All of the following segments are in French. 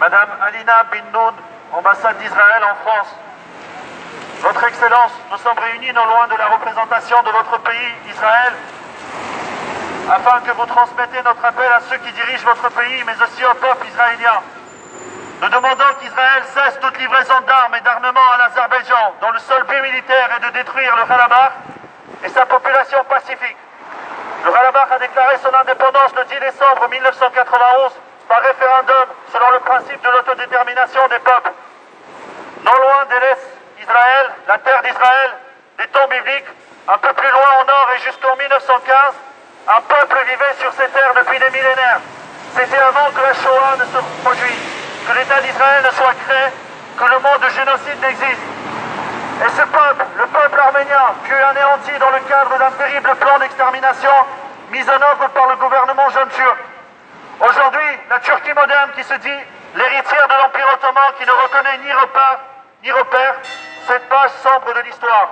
Madame Alina Bin Noun, ambassade d'Israël en France. Votre Excellence, nous sommes réunis non loin de la représentation de votre pays, Israël, afin que vous transmettez notre appel à ceux qui dirigent votre pays, mais aussi au peuple israélien. Nous demandons qu'Israël cesse toute livraison d'armes et d'armements à l'Azerbaïdjan, dont le seul but militaire est de détruire le Karabakh et sa population pacifique. Le Karabakh a déclaré son indépendance le 10 décembre 1991 par référendum selon le principe de l'autodétermination des peuples. Non loin d'Eretz Israël, la terre d'Israël, des temps bibliques, un peu plus loin au nord et jusqu'en 1915, un peuple vivait sur ces terres depuis des millénaires. C'était avant que la Shoah ne se produise, que l'État d'Israël ne soit créé, que le mot de génocide n'existe. Et ce peuple, le peuple arménien, fut anéanti dans le cadre d'un terrible plan d'extermination mis en œuvre par le gouvernement jeune turc. Aujourd'hui, la Turquie moderne qui se dit l'héritière de l'Empire ottoman, qui ne reconnaît ni repère, cette page sombre de l'histoire.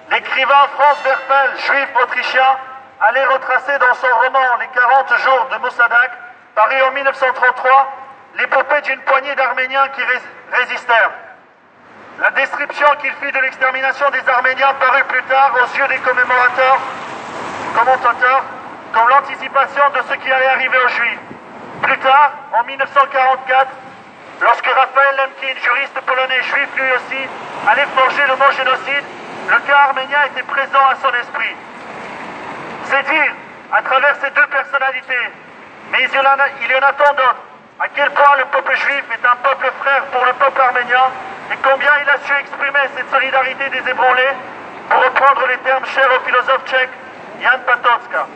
L'écrivain Franz Werfel, juif autrichien, allait retracer dans son roman Les 40 jours de Mossadegh, paru en 1933, l'épopée d'une poignée d'Arméniens qui résistèrent. La description qu'il fit de l'extermination des Arméniens parut plus tard aux yeux des commentateurs comme l'anticipation de ce qui allait arriver aux Juifs. Plus tard, en 1944, lorsque Raphaël Lemkin, juriste polonais juif lui aussi, allait forger le mot génocide, le cas arménien était présent à son esprit. C'est dire, à travers ces deux personnalités, mais il y en a tant d'autres, à quel point le peuple juif est un peuple frère pour le peuple arménien et combien il a su exprimer cette solidarité des ébranlés, pour reprendre les termes chers au philosophe tchèque Jan Patočka.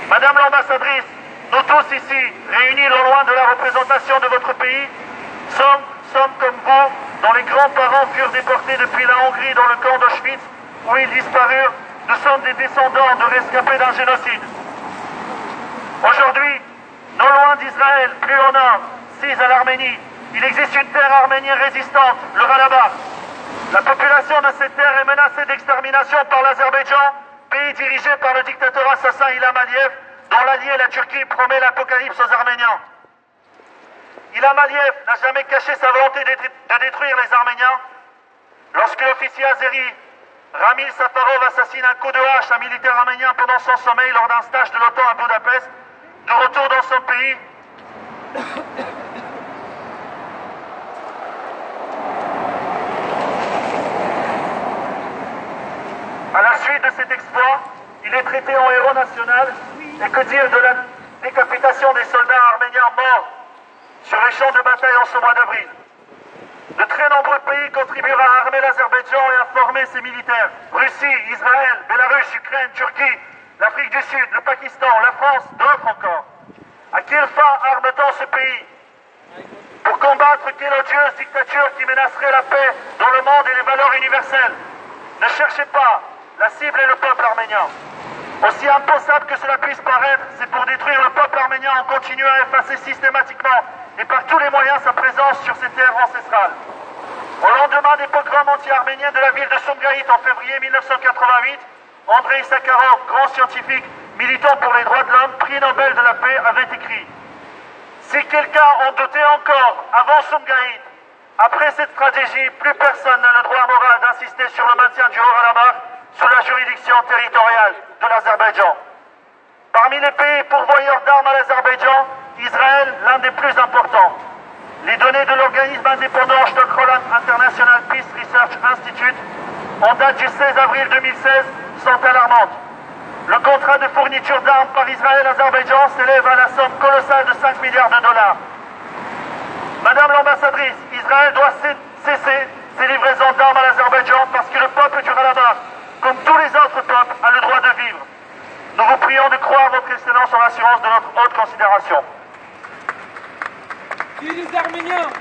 Madame l'ambassadrice, nous tous ici, réunis non loin de la représentation de votre pays, sommes comme vous, dont les grands-parents furent déportés depuis la Hongrie dans le camp d'Auschwitz, où ils disparurent. Nous sommes des descendants de rescapés d'un génocide. Aujourd'hui, non loin d'Israël, plus au nord, cis à l'Arménie, il existe une terre arménienne résistante, le Karabakh. La population de cette terre est menacée d'extermination par l'Azerbaïdjan, pays dirigé par le dictateur assassin Ilham Aliyev, dont l'allié la Turquie promet l'apocalypse aux Arméniens. Ilham Aliyev n'a jamais caché sa volonté de détruire les Arméniens. Lorsque l'officier azéri Ramil Safarov assassine un coup de hache à un militaire arménien pendant son sommeil lors d'un stage de l'OTAN à Budapest, de retour dans son pays, à la suite de cet exploit, il est traité en héros national. Et que dire de la décapitation des soldats arméniens morts sur les champs de bataille en ce mois d'avril. De très nombreux pays contribueront à armer l'Azerbaïdjan et à former ses militaires. Russie, Israël, Bélarus, Ukraine, Turquie, l'Afrique du Sud, le Pakistan, la France, d'autres encore. À quelle fin arme-t-on ce pays? Pour combattre quelle odieuse dictature qui menacerait la paix dans le monde et les valeurs universelles? Ne cherchez pas, la cible est le peuple arménien. Aussi impensable que cela puisse paraître, c'est pour détruire le peuple arménien en continuant à effacer systématiquement et par tous les moyens sa présence sur ces terres ancestrales. Au lendemain des pogroms anti-arméniens de la ville de Sumgaït en février 1988, Andrei Sakharov, grand scientifique, militant pour les droits de l'homme, prix Nobel de la paix, avait écrit « Si quelqu'un en doutait encore avant Sumgaït, après cette stratégie, plus personne n'a le droit moral d'insister sur le maintien du Haut-Karabakh sous la juridiction territoriale de l'Azerbaïdjan. » Parmi les pays pourvoyeurs d'armes à l'Azerbaïdjan, Israël, l'un des plus importants. Les données de l'organisme indépendant Stockholm International Peace Research Institute, en date du 16 avril 2016, sont alarmantes. Le contrat de fourniture d'armes par Israël-Azerbaïdjan s'élève à la somme colossale de 5 milliards de dollars. Madame l'ambassadrice, Israël doit cesser ses livraisons d'armes à l'Azerbaïdjan parce que le peuple du Karabakh, comme tous les autres peuples, a le droit de vivre. Nous vous prions de croire votre excellence en l'assurance de notre haute considération. Vive les Arméniens!